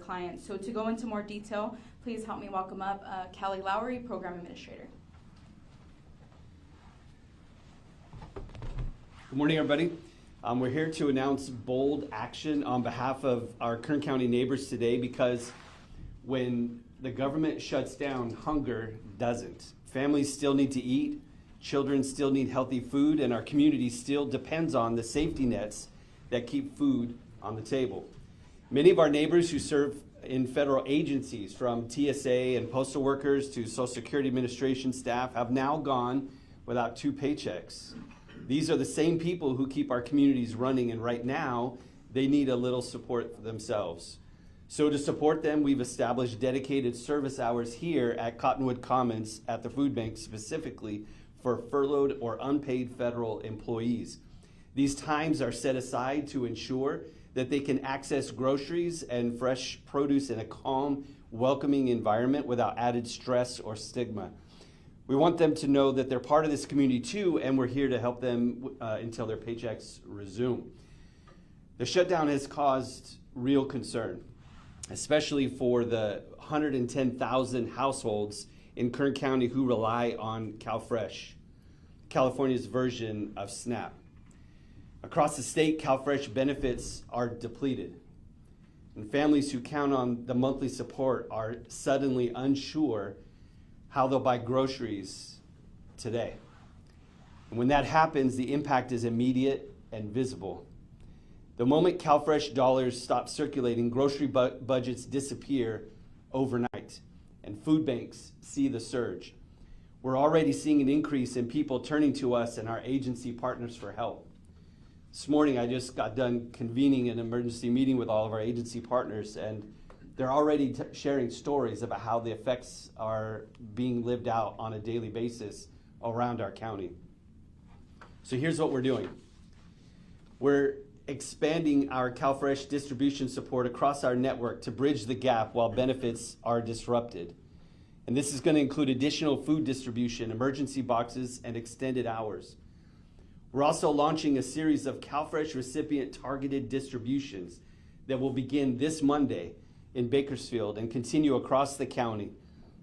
clients. So to go into more detail, please help me welcome up Callie Lowry, Program Administrator. Good morning, everybody. We're here to announce bold action on behalf of our Kern County neighbors today, because when the government shuts down, hunger doesn't. Families still need to eat, children still need healthy food, and our community still depends on the safety nets that keep food on the table. Many of our neighbors who serve in federal agencies, from TSA and postal workers to Social Security Administration staff, have now gone without 2 paychecks. These are the same people who keep our communities running, and right now they need a little support for themselves. So to support them, we've established dedicated service hours here at Cottonwood Commons at the food bank, specifically for furloughed or unpaid federal employees. These times are set aside to ensure that they can access groceries and fresh produce in a calm, welcoming environment without added stress or stigma. We want them to know that they're part of this community too, and we're here to help them until their paychecks resume. The shutdown has caused real concern, especially for the 110,000 households in Kern County who rely on CalFresh, California's version of SNAP. Across the state, CalFresh benefits are depleted, and families who count on the monthly support are suddenly unsure how they'll buy groceries today. And when that happens, the impact is immediate and visible. The moment CalFresh dollars stop circulating, grocery budgets disappear overnight, and food banks see the surge. We're already seeing an increase in people turning to us and our agency partners for help. This morning, I just got done convening an emergency meeting with all of our agency partners, and they're already sharing stories about how the effects are being lived out on a daily basis around our county. So here's what we're doing. We're expanding our CalFresh distribution support across our network to bridge the gap while benefits are disrupted. And this is going to include additional food distribution, emergency boxes, and extended hours. We're also launching a series of CalFresh recipient targeted distributions that will begin this Monday in Bakersfield and continue across the county.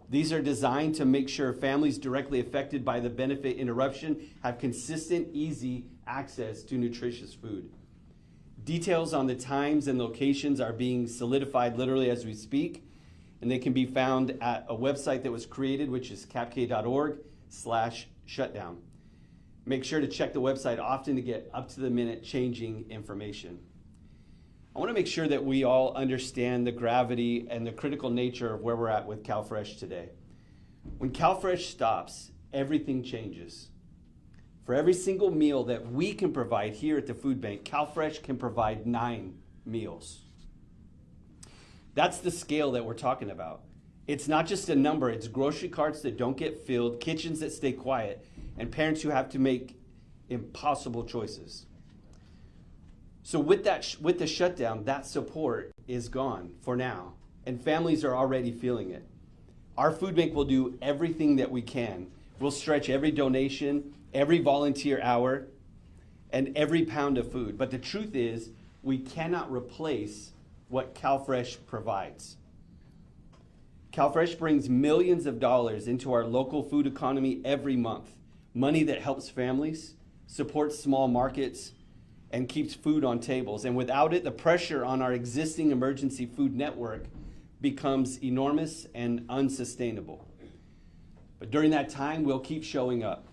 These are designed to make sure families directly affected by the benefit interruption have consistent, easy access to nutritious food. Details on the times and locations are being solidified literally as we speak, and they can be found at a website that was created, which is capk.org/shutdown. Make sure to check the website often to get up-to-the-minute changing information. I want to make sure that we all understand the gravity and the critical nature of where we're at with CalFresh today. When CalFresh stops, everything changes. For every single meal that we can provide here at the food bank, CalFresh can provide 9 meals. That's the scale that we're talking about. It's not just a number, it's grocery carts that don't get filled, kitchens that stay quiet, and parents who have to make impossible choices. So with the shutdown, that support is gone for now, and families are already feeling it. Our food bank will do everything that we can. We'll stretch every donation, every volunteer hour, and every pound of food. But the truth is, we cannot replace what CalFresh provides. CalFresh brings millions of dollars into our local food economy every month. Money that helps families, supports small markets, and keeps food on tables. And without it, the pressure on our existing emergency food network becomes enormous and unsustainable. But during that time, we'll keep showing up,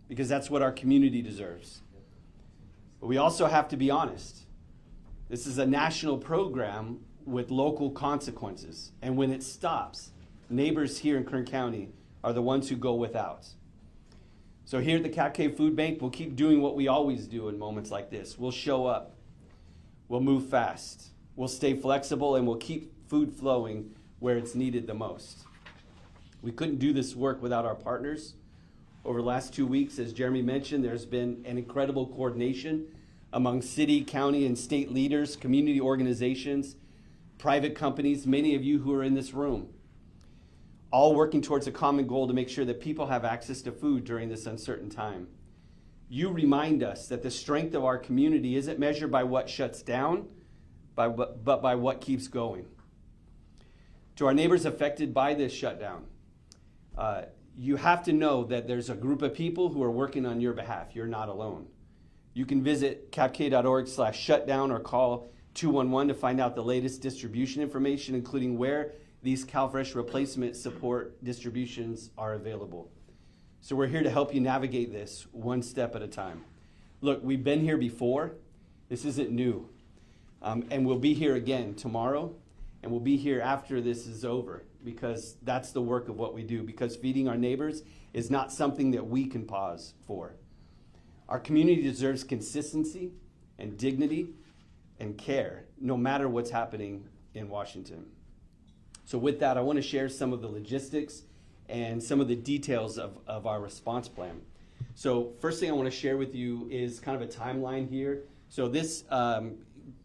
because that's what our community deserves. But we also have to be honest. This is a national program with local consequences. And when it stops, neighbors here in Kern County are the ones who go without. So here at the CAPK Food Bank, we'll keep doing what we always do in moments like this. We'll show up. We'll move fast. We'll stay flexible, and we'll keep food flowing where it's needed the most. We couldn't do this work without our partners. Over the last 2 weeks, as Jeremy mentioned, there's been an incredible coordination among city, county, and state leaders, community organizations, private companies, many of you who are in this room, all working towards a common goal to make sure that people have access to food during this uncertain time. You remind us that the strength of our community isn't measured by what shuts down, but by what keeps going. To our neighbors affected by this shutdown, you have to know that there's a group of people who are working on your behalf. You're not alone. You can visit capk.org/shutdown or call 211 to find out the latest distribution information, including where these CalFresh replacement support distributions are available. So we're here to help you navigate this one step at a time. Look, we've been here before. This isn't new. And we'll be here again tomorrow, and we'll be here after this is over, because that's the work of what we do, because feeding our neighbors is not something that we can pause for. Our community deserves consistency and dignity and care, no matter what's happening in Washington. So with that, I want to share some of the logistics and some of the details of our response plan. So first thing I want to share with you is kind of a timeline here. So this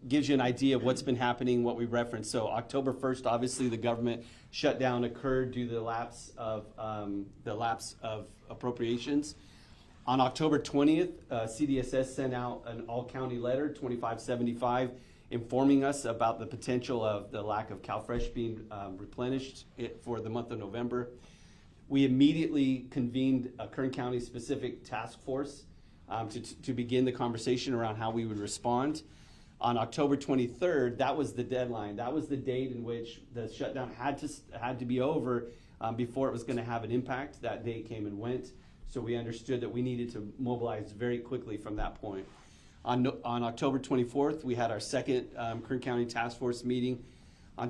gives you an idea of what's been happening, what we referenced. So October 1st, obviously the government shutdown occurred due to the lapse of appropriations. On October 20th, CDSS sent out an all-county letter, 2575, informing us about the potential of the lack of CalFresh being replenished for the month of November. We immediately convened a Kern County specific task force to begin the conversation around how we would respond. On October 23rd, that was the deadline. That was the date in which the shutdown had to be over before it was going to have an impact. That date came and went. So we understood that we needed to mobilize very quickly from that point. On October 24th, we had our second Kern County Task Force meeting. On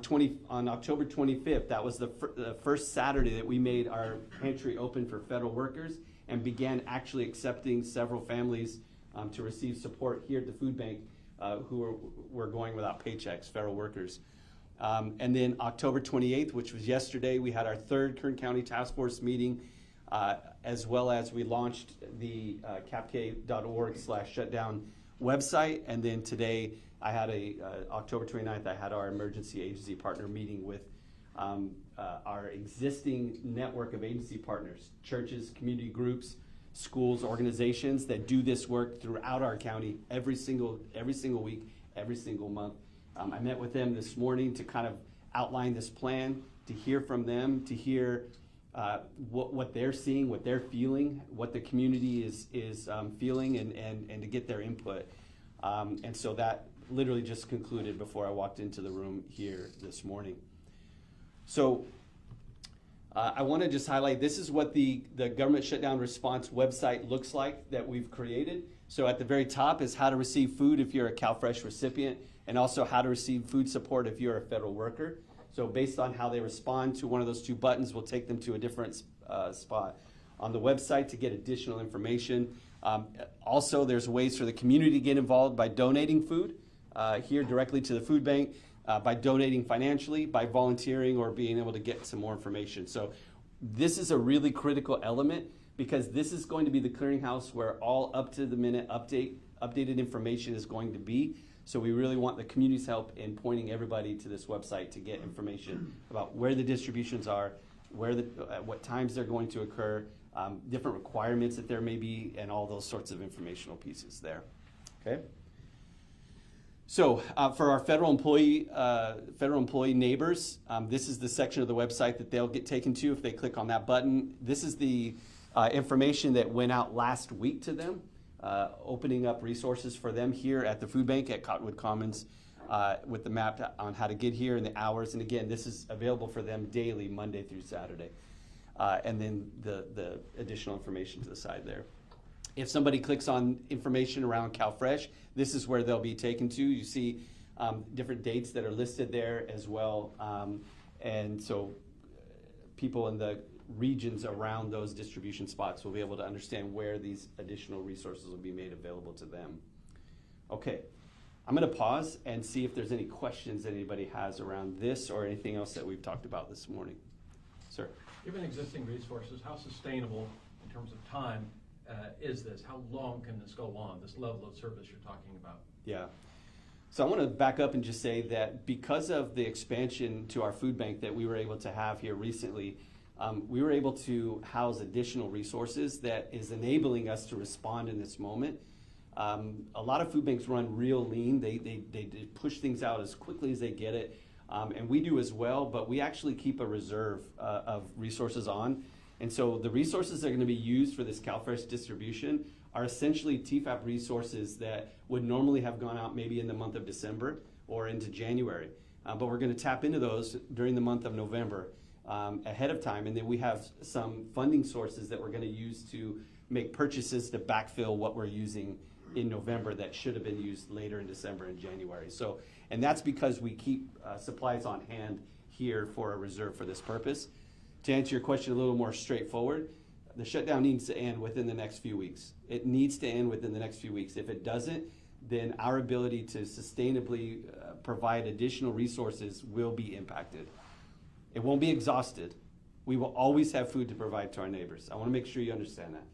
October 25th, that was the first Saturday that we made our pantry open for federal workers and began actually accepting several families to receive support here at the food bank who were going without paychecks, federal workers. And then October 28th, which was yesterday, we had our third Kern County Task Force meeting, as well as we launched the capk.org/shutdown website. And then today, I had October 29th, I had our emergency agency partner meeting with our existing network of agency partners, churches, community groups, schools, organizations that do this work throughout our county every single week, every single month. I met with them this morning to kind of outline this plan, to hear from them, to hear what they're seeing, what they're feeling, what the community is feeling, and to get their input. And so that literally just concluded before I walked into the room here this morning. So I want to just highlight, this is what the government shutdown response website looks like that we've created. So at the very top is how to receive food if you're a CalFresh recipient, and also how to receive food support if you're a federal worker. So based on how they respond to one of those two buttons, we'll take them to a different spot on the website to get additional information. Also, there's ways for the community to get involved by donating food here directly to the food bank, by donating financially, by volunteering, or being able to get some more information. So this is a really critical element, because this is going to be the clearinghouse where all up-to-the-minute updated information is going to be. So we really want the community's help in pointing everybody to this website to get information about where the distributions are, at what times they're going to occur, different requirements that there may be, and all those sorts of informational pieces there. Okay. So for our federal employee neighbors, this is the section of the website that they'll get taken to if they click on that button. This is the information that went out last week to them, opening up resources for them here at the food bank at Cottonwood Commons, with the map on how to get here and the hours. And again, this is available for them daily, Monday through Saturday. And then the additional information to the side there. If somebody clicks on information around CalFresh, this is where they'll be taken to. You see different dates that are listed there as well. And so people in the regions around those distribution spots will be able to understand where these additional resources will be made available to them. Okay, I'm going to pause and see if there's any questions that anybody has around this or anything else that we've talked about this morning. Sir? Given existing resources, how sustainable in terms of time is this? How long can this go on, this level of service you're talking about? Yeah. So I want to back up and just say that because of the expansion to our food bank that we were able to have here recently, we were able to house additional resources that is enabling us to respond in this moment. A lot of food banks run real lean. They push things out as quickly as they get it. And we do as well, but we actually keep a reserve of resources on. And so the resources that are going to be used for this CalFresh distribution are essentially TFAP resources that would normally have gone out maybe in the month of December or into January. But we're going to tap into those during the month of November ahead of time. And then we have some funding sources that we're going to use to make purchases to backfill what we're using in November that should have been used later in December and January. So, and that's because we keep supplies on hand here for a reserve for this purpose. To answer your question a little more straightforward, the shutdown needs to end within the next few weeks. It needs to end within the next few weeks. If it doesn't, then our ability to sustainably provide additional resources will be impacted. It won't be exhausted. We will always have food to provide to our neighbors. I want to make sure you understand that.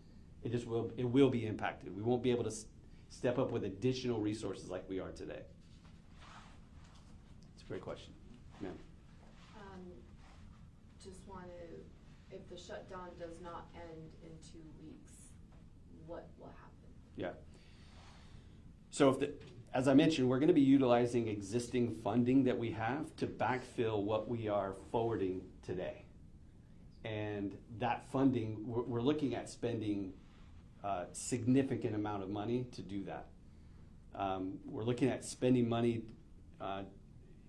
It will be impacted. We won't be able to step up with additional resources like we are today. It's a great question, ma'am. Just want to, if the shutdown does not end in 2 weeks, what will happen? Yeah. So as I mentioned, we're going to be utilizing existing funding that we have to backfill what we are forwarding today. And that funding, we're looking at spending a significant amount of money to do that. We're looking at spending money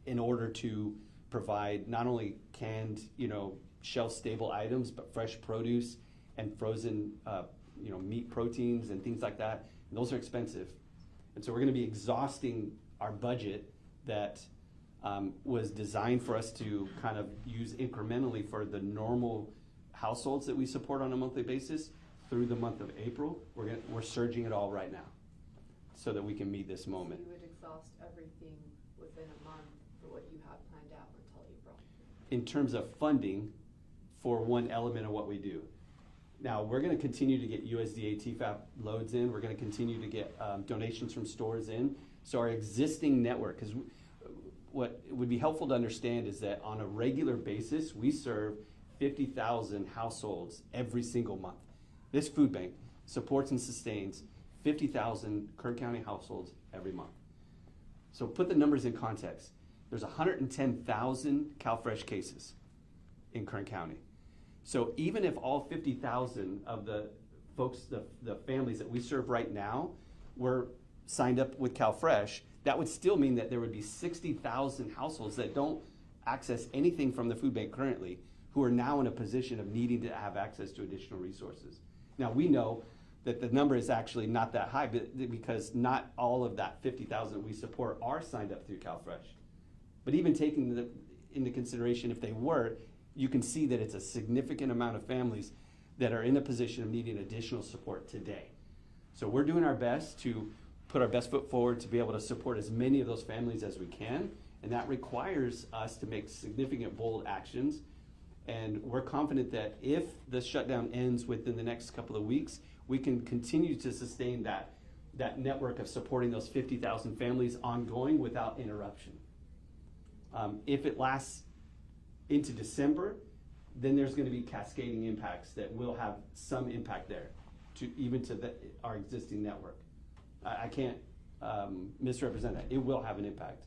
in order to provide not only canned, shelf-stable items, but fresh produce and frozen, meat proteins and things like that. And those are expensive. And so we're going to be exhausting our budget that was designed for us to kind of use incrementally for the normal households that we support on a monthly basis through the month of April. We're surging it all right now so that we can meet this moment. So you would exhaust everything within a month for what you have planned out until April? In terms of funding for one element of what we do. Now, we're going to continue to get USDA TFAP loads in. We're going to continue to get donations from stores in. So our existing network, because what would be helpful to understand is that on a regular basis, we serve 50,000 households every single month. This food bank supports and sustains 50,000 Kern County households every month. So put the numbers in context. There's 110,000 CalFresh cases in Kern County. So even if all 50,000 of the folks, the families that we serve right now were signed up with CalFresh, that would still mean that there would be 60,000 households that don't access anything from the food bank currently who are now in a position of needing to have access to additional resources. Now, we know that the number is actually not that high because not all of that 50,000 we support are signed up through CalFresh. But even taking into consideration if they were, you can see that it's a significant amount of families that are in a position of needing additional support today. So we're doing our best to put our best foot forward to be able to support as many of those families as we can, and that requires us to make significant, bold actions. And we're confident that if the shutdown ends within the next couple of weeks, we can continue to sustain that network of supporting those 50,000 families ongoing without interruption. If it lasts into December, then there's going to be cascading impacts that will have some impact there, our existing network. I can't misrepresent that. It will have an impact.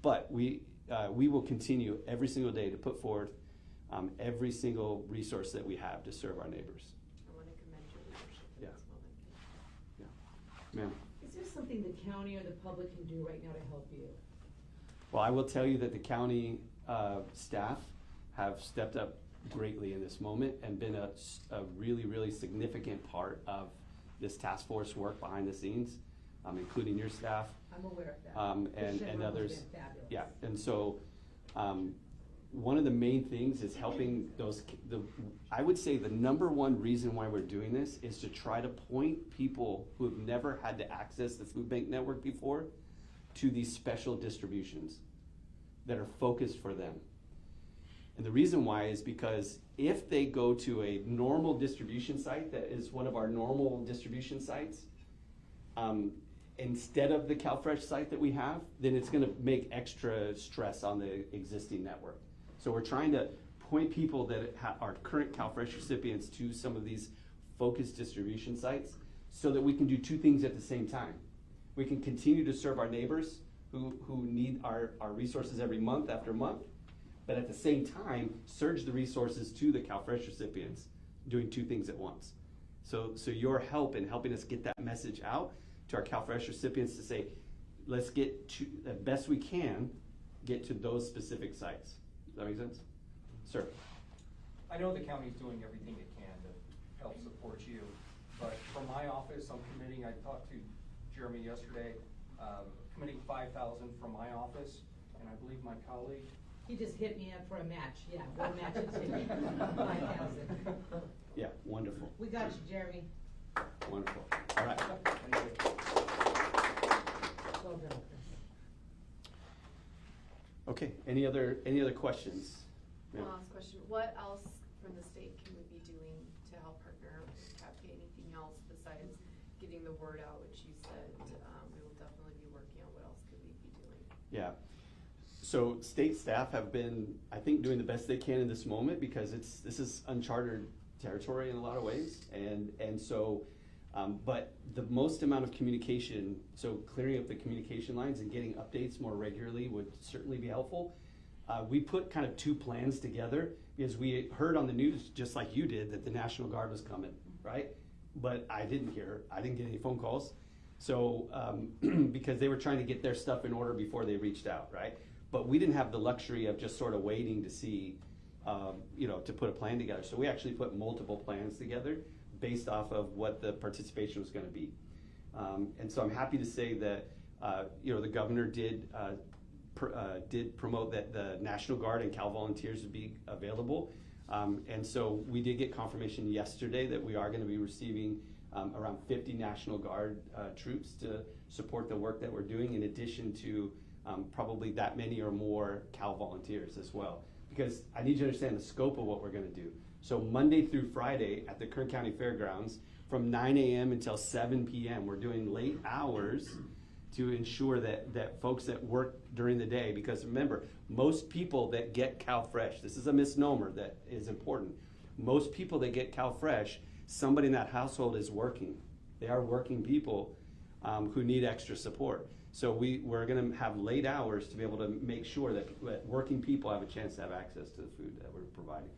But we will continue every single day to put forth every single resource that we have to serve our neighbors. I want to commend your leadership in Yeah. this moment. Yeah. Ma'am. Is there something the county or the public can do right now to help you? Well, I will tell you that the county staff have stepped up greatly in this moment and been a really, really significant part of this task force work behind the scenes, including your staff. I'm aware of that. And others. Fabulous. Yeah, and so one of the main things is helping I would say the number one reason why we're doing this is to try to point people who have never had to access the food bank network before to these special distributions that are focused for them. And the reason why is because if they go to a normal distribution site that is one of our normal distribution sites, instead of the CalFresh site that we have, then it's going to make extra stress on the existing network. So we're trying to point people that are current CalFresh recipients to some of these focused distribution sites so that we can do two things at the same time. We can continue to serve our neighbors who need our resources every month after month, but at the same time, surge the resources to the CalFresh recipients, doing two things at once. So your help in helping us get that message out to our CalFresh recipients to say, let's get to, the best we can, get to those specific sites. Does that make sense? Sir? I know the county's doing everything it can to help support you, but from my office, I'm committing, I talked to Jeremy yesterday, committing 5,000 from my office, and I believe my colleague. He just hit me up for a match, yeah, we'll match it to you, 5,000. Yeah, wonderful. We got you, Jeremy. Wonderful. All right. Well done, Chris. Okay, any other questions? One Yeah. last question, what else from the state can we be doing to help partner with CAPK? Anything else besides getting the word out, which you said, we will definitely be working on, what else could we be doing? Yeah. So state staff have been, I think, doing the best they can in this moment because this is uncharted territory in a lot of ways, and so, but the most amount of communication, so clearing up the communication lines and getting updates more regularly would certainly be helpful. We put kind of two plans together because we heard on the news, just like you did, that the National Guard was coming, right? But I didn't get any phone calls. So, because they were trying to get their stuff in order before they reached out, right? But we didn't have the luxury of just sort of waiting to see, to put a plan together. So we actually put multiple plans together based off of what the participation was gonna be. And so I'm happy to say that, the governor did promote that the National Guard and Cal Volunteers would be available. And so we did get confirmation yesterday that we are going to be receiving around 50 National Guard troops to support the work that we're doing, in addition to probably that many or more Cal Volunteers as well. Because I need you to understand the scope of what we're going to do. So Monday through Friday at the Kern County Fairgrounds, from 9 a.m. until 7 p.m., we're doing late hours to ensure that folks that work during the day, because remember, most people that get CalFresh, this is a misnomer that is important, most people that get CalFresh, somebody in that household is working. They are working people who need extra support. So we're gonna have late hours to be able to make sure that working people have a chance to have access to the food that we're providing.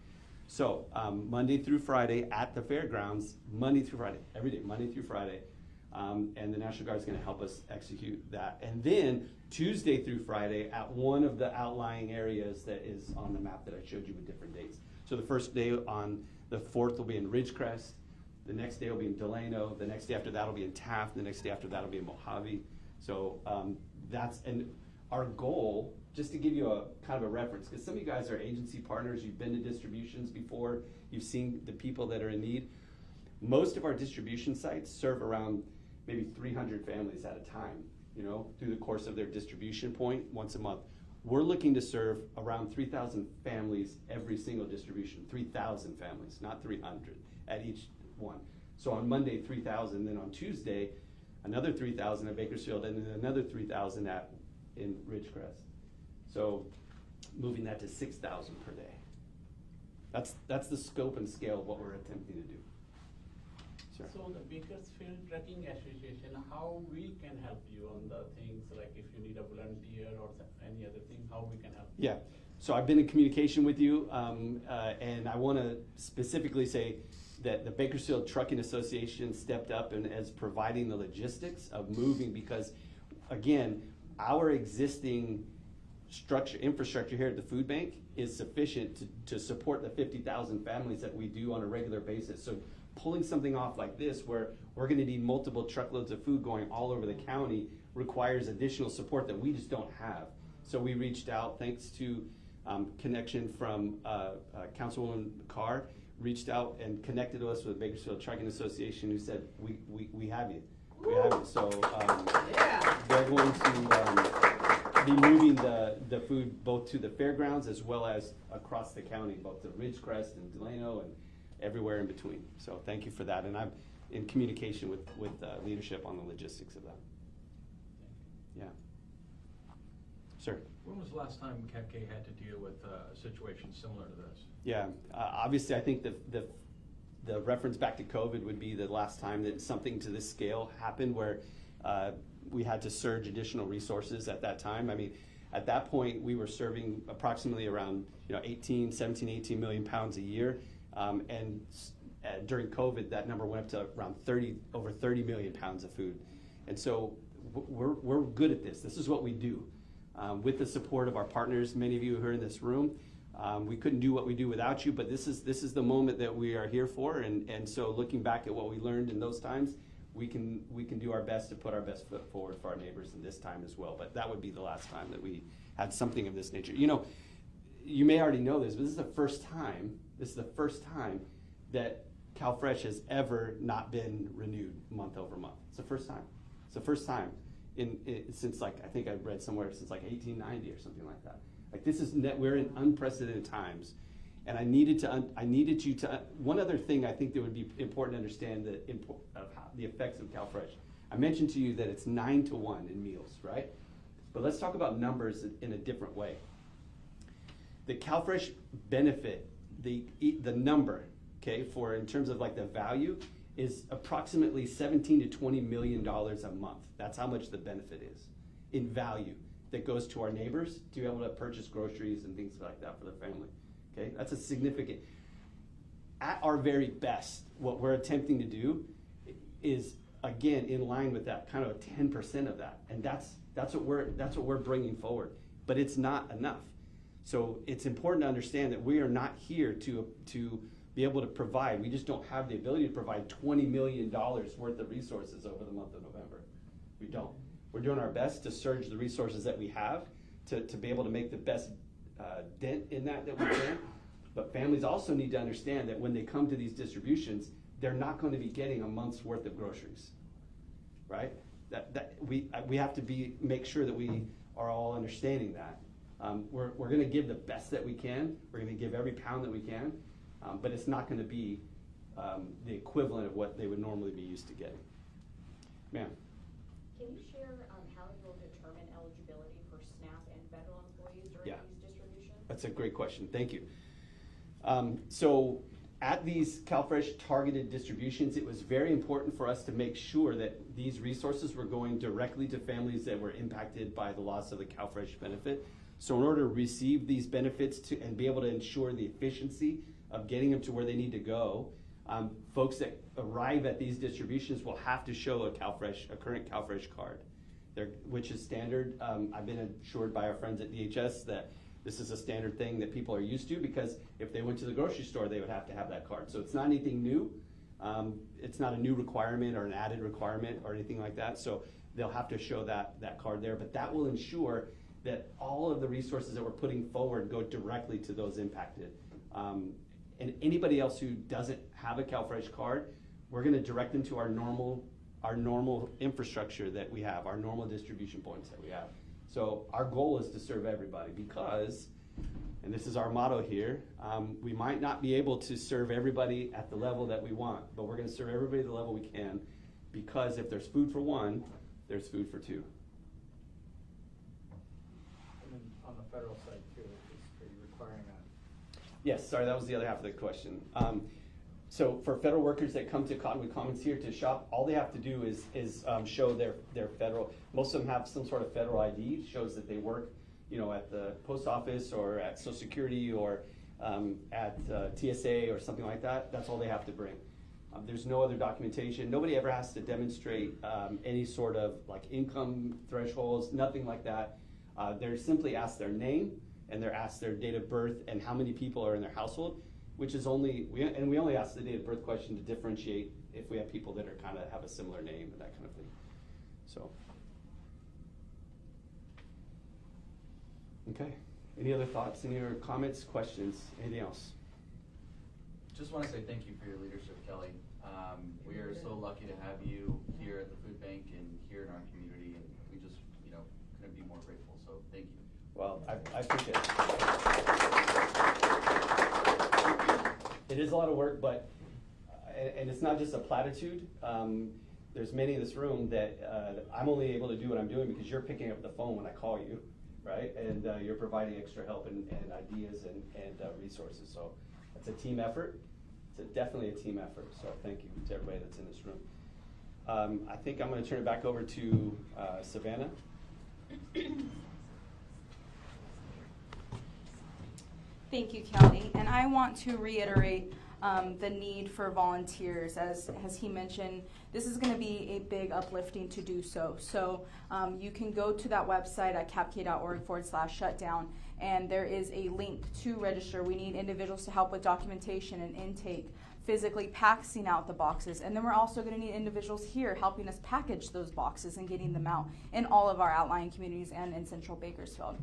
So Monday through Friday at the fairgrounds, Monday through Friday, every day, Monday through Friday, and the National Guard is going to help us execute that. And then Tuesday through Friday at one of the outlying areas that is on the map that I showed you with different dates. So the first day on the 4th will be in Ridgecrest, the next day will be in Delano, the next day after that will be in Taft, the next day after that will be in Mojave. So and our goal, just to give you a kind of a reference, because some of you guys are agency partners, you've been to distributions before, you've seen the people that are in need. Most of our distribution sites serve around maybe 300 families at a time, through the course of their distribution point once a month. We're looking to serve around 3,000 families every single distribution, 3,000 families, not 300 at each one. So on Monday, 3,000, then on Tuesday, another 3,000 at Bakersfield, and then another 3,000 in Ridgecrest. So moving that to 6,000 per day. That's the scope and scale of what we're attempting to do. Sure. So the Bakersfield Trucking Association, how we can help you on the things, like if you need a volunteer or any other thing, how we can help you? Yeah, so I've been in communication with you, and I want to specifically say that the Bakersfield Trucking Association stepped up and as providing the logistics of moving, because again, our existing infrastructure here at the food bank is sufficient to support the 50,000 families that we do on a regular basis. So pulling something off like this, where we're going to need multiple truckloads of food going all over the county, requires additional support that we just don't have. So we reached out, thanks to connection from Councilwoman Carr, reached out and connected us with the Bakersfield Trucking Association, who said, we have you. We have you. So they're going to be moving the food both to the fairgrounds as well as across the county, both to Ridgecrest and Delano and everywhere in between. So thank you for that. And I'm in communication with leadership on the logistics of that. Yeah. Sir? When was the last time CAPK had to deal with a situation similar to this? Yeah, obviously I think the reference back to COVID would be the last time that something to this scale happened, where we had to surge additional resources at that time. I mean, at that point, we were serving approximately around 17, 18 million pounds a year. During COVID, that number went up to around over 30 million pounds of food. And so we're good at this. This is what we do. With the support of our partners, many of you who are in this room, we couldn't do what we do without you, but this is the moment that we are here for. And so looking back at what we learned in those times, we can do our best to put our best foot forward for our neighbors in this time as well. But that would be the last time that we had something of this nature. You may already know this, but this is the first time that CalFresh has ever not been renewed month over month. It's the first time. It's the first time since I think I read somewhere since 1890 or something like that. We're in unprecedented times, and I needed you to. One other thing I think that would be important to understand the effects of CalFresh. I mentioned to you that it's 9-to-1 in meals, right? But let's talk about numbers in a different way. The CalFresh benefit, the number, okay, for in terms of the value, is approximately $17 to $20 million a month. That's how much the benefit is in value that goes to our neighbors to be able to purchase groceries and things like that for their family. Okay, that's a significant. At our very best, what we're attempting to do is again in line with that kind of 10% of that, and that's what we're bringing forward. But it's not enough. So it's important to understand that we are not here to be able to provide. We just don't have the ability to provide $20 million worth of resources over the month of November. We don't. We're doing our best to surge the resources that we have to be able to make the best dent in that we can. But families also need to understand that when they come to these distributions, they're not going to be getting a month's worth of groceries, right? That we have to make sure that we are all understanding that. We're going to give the best that we can. We're going to give every pound that we can, but it's not going to be the equivalent of what they would normally be used to getting. Ma'am. Can you share how you'll determine eligibility for SNAP and federal employees during these distributions? That's a great question. Thank you. So at these CalFresh targeted distributions, it was very important for us to make sure that these resources were going directly to families that were impacted by the loss of the CalFresh benefit. So in order to receive these benefits and be able to ensure the efficiency of getting them to where they need to go, folks that arrive at these distributions will have to show a current CalFresh card, which is standard. I've been assured by our friends at DHS that this is a standard thing that people are used to, because if they went to the grocery store, they would have to have that card. So it's not anything new. It's not a new requirement or an added requirement or anything like that. So they'll have to show that card there, but that will ensure that all of the resources that we're putting forward go directly to those impacted. And anybody else who doesn't have a CalFresh card, we're going to direct them to our normal infrastructure that we have, our normal distribution points that we have. So our goal is to serve everybody because, and this is our motto here, we might not be able to serve everybody at the level that we want, but we're going to serve everybody at the level we can, because if there's food for one, there's food for two. And then on the federal side too, are you requiring that? Yes, sorry, that was the other half of the question. So for federal workers that come to Cottonwood Commons here to shop, all they have to do is show their federal. Most of them have some sort of federal ID, shows that they work, at the post office or at Social Security or at TSA or something like that. That's all they have to bring. There's no other documentation. Nobody ever has to demonstrate any sort of income thresholds, nothing like that. They're simply asked their name, and they're asked their date of birth and how many people are in their household, which is we only ask the date of birth question to differentiate if we have people that are kind of have a similar name and that kind of thing. So, okay. Any other thoughts? Any other comments, questions? Anything else? Just want to say thank you for your leadership, Kelly. We are so lucky to have you here at the food bank and here in our community, and we just, couldn't be more grateful. So thank you. Well, I appreciate it. It is a lot of work, but and it's not just a platitude. There's many in this room that I'm only able to do what I'm doing because you're picking up the phone when I call you, right? And you're providing extra help and ideas and resources. So it's a team effort. It's definitely a team effort. So thank you to everybody that's in this room. I think I'm going to turn it back over to Savannah. Thank you, Kelly. And I want to reiterate the need for volunteers. As he mentioned, this is going to be a big uplifting to do so. So you can go to that website at capk.org/shutdown, and there is a link to register. We need individuals to help with documentation and intake, physically passing out the boxes, and then we're also going to need individuals here helping us package those boxes and getting them out in all of our outlying communities and in Central Bakersfield.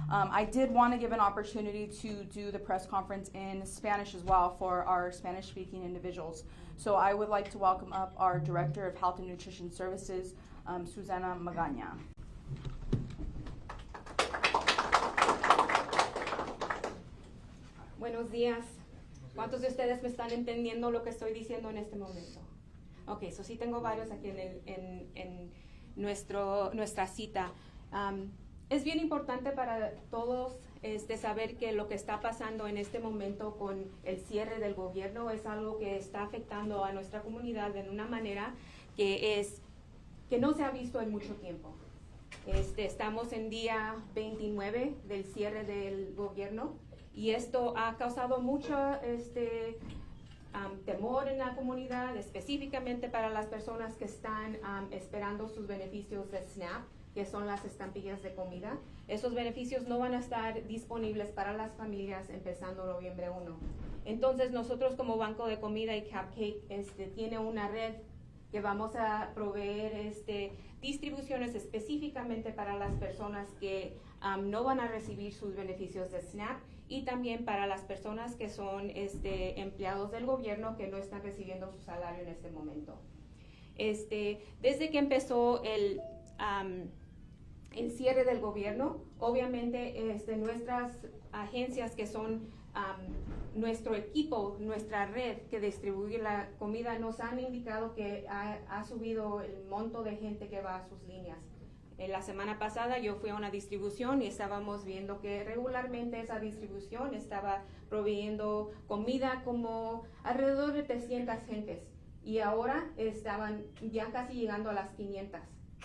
I did want to give an opportunity to do the press conference in Spanish as well for our Spanish-speaking individuals. So I would like to welcome up our Director of Health and Nutrition Services, Susana Magaña. Buenos días. ¿Cuántos de ustedes me están entendiendo lo que estoy diciendo en este momento? Ok, so sí tengo varios aquí en nuestra cita. Es bien importante para todos saber que lo que está pasando en este momento con el cierre del gobierno es algo que está afectando a nuestra comunidad de una manera que no se ha visto en mucho tiempo. Estamos en día 29 del cierre del gobierno. Y esto ha causado mucho temor en la comunidad, específicamente para las personas que están esperando sus beneficios de SNAP, que son las estampillas de comida. Esos beneficios no van a estar disponibles para las familias empezando noviembre 1. Entonces nosotros como Banco de Comida y CAPK tiene una red que vamos a proveer distribuciones específicamente para las personas que no van a recibir sus beneficios de SNAP, y también para las personas que son empleados del gobierno que no están recibiendo su salario en este momento. Desde que empezó el cierre del gobierno, obviamente nuestras agencias que son nuestro equipo, nuestra red que distribuye la comida, nos han indicado que ha subido el monto de gente que va a sus líneas. La semana pasada yo fui a una distribución y estábamos viendo que regularmente esa distribución estaba proveyendo comida como alrededor de 300 gentes, y ahora estaban ya casi llegando a las 500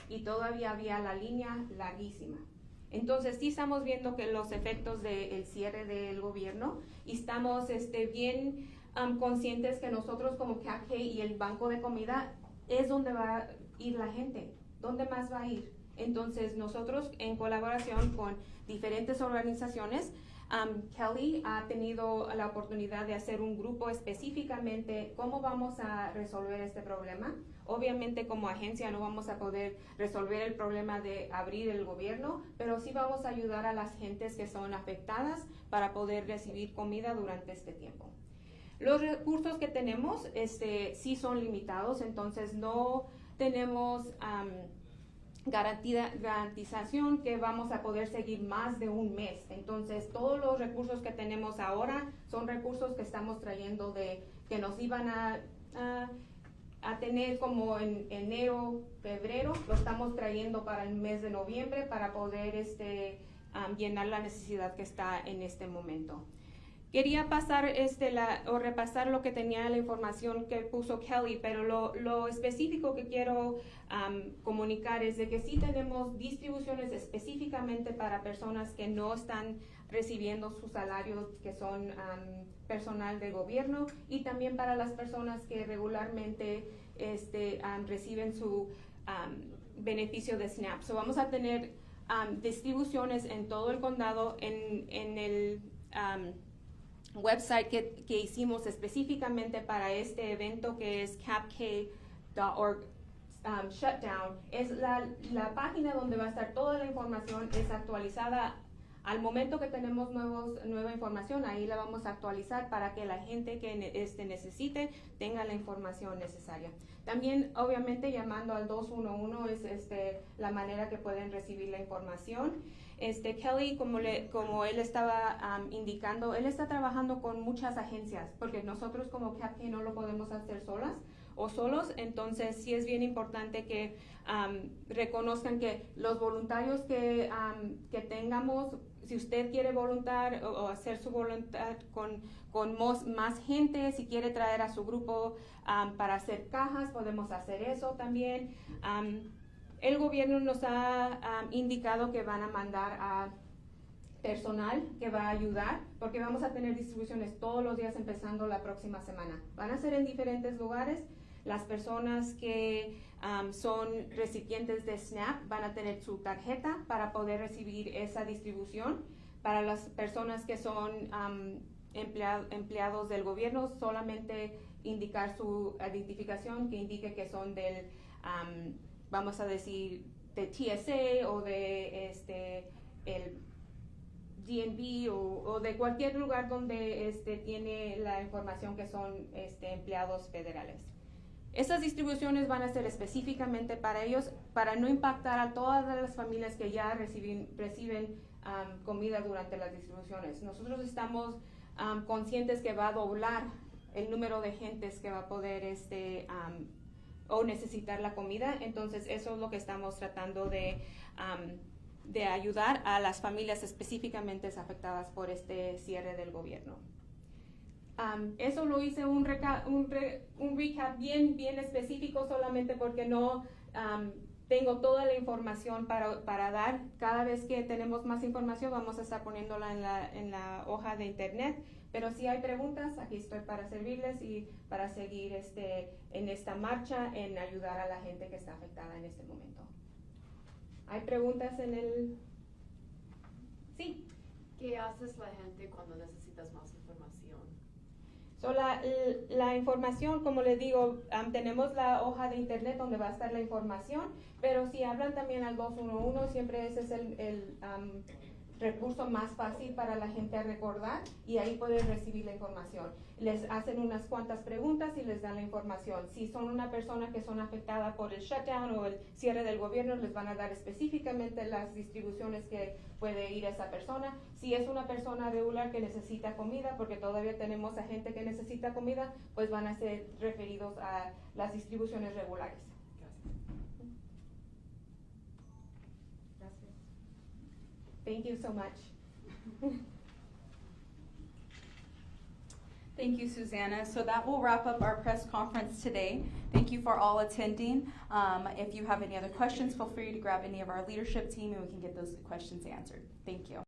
y todavía había la línea larguísima. Entonces sí estamos viendo que los efectos del cierre del gobierno, y estamos bien conscientes que nosotros como CAPK y el Banco de Comida es donde va a ir la gente. ¿Dónde más va a ir? Entonces nosotros en colaboración con diferentes organizaciones, Kelly ha tenido la oportunidad de hacer un grupo específicamente cómo vamos a resolver este problema. Obviamente como agencia no vamos a poder resolver el problema de abrir el gobierno, pero sí vamos a ayudar a las gentes que son afectadas para poder recibir comida durante este tiempo. Los recursos que tenemos sí son limitados, entonces no tenemos garantización que vamos a poder seguir más de un mes. Entonces todos los recursos que tenemos ahora son recursos que estamos trayendo que nos iban a tener como en enero, febrero, lo estamos trayendo para el mes de noviembre para poder llenar la necesidad que está en este momento. Quería pasar o repasar lo que tenía la información que puso Kelly, pero lo específico que quiero comunicar es de que sí tenemos distribuciones específicamente para personas que no están recibiendo su salario, que son personal de gobierno, y también para las personas que regularmente reciben su beneficio de SNAP. So vamos a tener distribuciones en todo el condado en el website que hicimos específicamente para este evento, que es capk.org shutdown. Es la página donde va a estar toda la información, es actualizada al momento que tenemos nueva información. Ahí la vamos a actualizar para que la gente que necesite tenga la información necesaria. También obviamente llamando al 211 es la manera que pueden recibir la información. Kelly, como él estaba indicando, él está trabajando con muchas agencias, porque nosotros como CAPK no lo podemos hacer solos, entonces sí es bien importante que reconozcan que los voluntarios que tengamos, si usted quiere voluntar o hacer su voluntad con más gente, si quiere traer a su grupo para hacer cajas, podemos hacer eso también. El gobierno nos ha indicado que van a mandar a personal que va a ayudar, porque vamos a tener distribuciones todos los días empezando la próxima semana. Van a ser en diferentes lugares. Las personas que son recipientes de SNAP van a tener su tarjeta para poder recibir esa distribución. Para las personas que son empleados del gobierno, solamente indicar su identificación que indique que son del, vamos a decir, de TSA o de el DNB o de cualquier lugar donde tiene la información que son empleados federales. Estas distribuciones van a ser específicamente para ellos, para no impactar a todas las familias que ya reciben comida durante las distribuciones. Nosotros estamos conscientes que va a doblar el número de gentes que va a poder o necesitar la comida, entonces eso es lo que estamos tratando de ayudar a las familias específicamente afectadas por este cierre del gobierno. Eso lo hice un recap bien específico solamente porque no tengo toda la información para dar. Cada vez que tenemos más información vamos a estar poniéndola en la hoja de internet, pero si hay preguntas, aquí estoy para servirles y para seguir en esta marcha en ayudar a la gente que está afectada en este momento. ¿Hay preguntas en el...? Sí. ¿Qué haces la gente cuando necesitas más información? So, la información, como les digo, tenemos la hoja de internet donde va a estar la información, pero si hablan también al 211, siempre ese es el recurso más fácil para la gente a recordar y ahí pueden recibir la información. Les hacen unas cuantas preguntas y les dan la información. Si son una persona que son afectada por el shutdown o el cierre del gobierno, les van a dar específicamente las distribuciones que puede ir esa persona. Si es una persona regular que necesita comida, porque todavía tenemos a gente que necesita comida, pues van a ser referidos a las distribuciones regulares. Gracias. Thank you so much. Thank you, Susanna. So that will wrap up our press conference today. Thank you for all attending. If you have any other questions, feel free to grab any of our leadership team and we can get those questions answered. Thank you.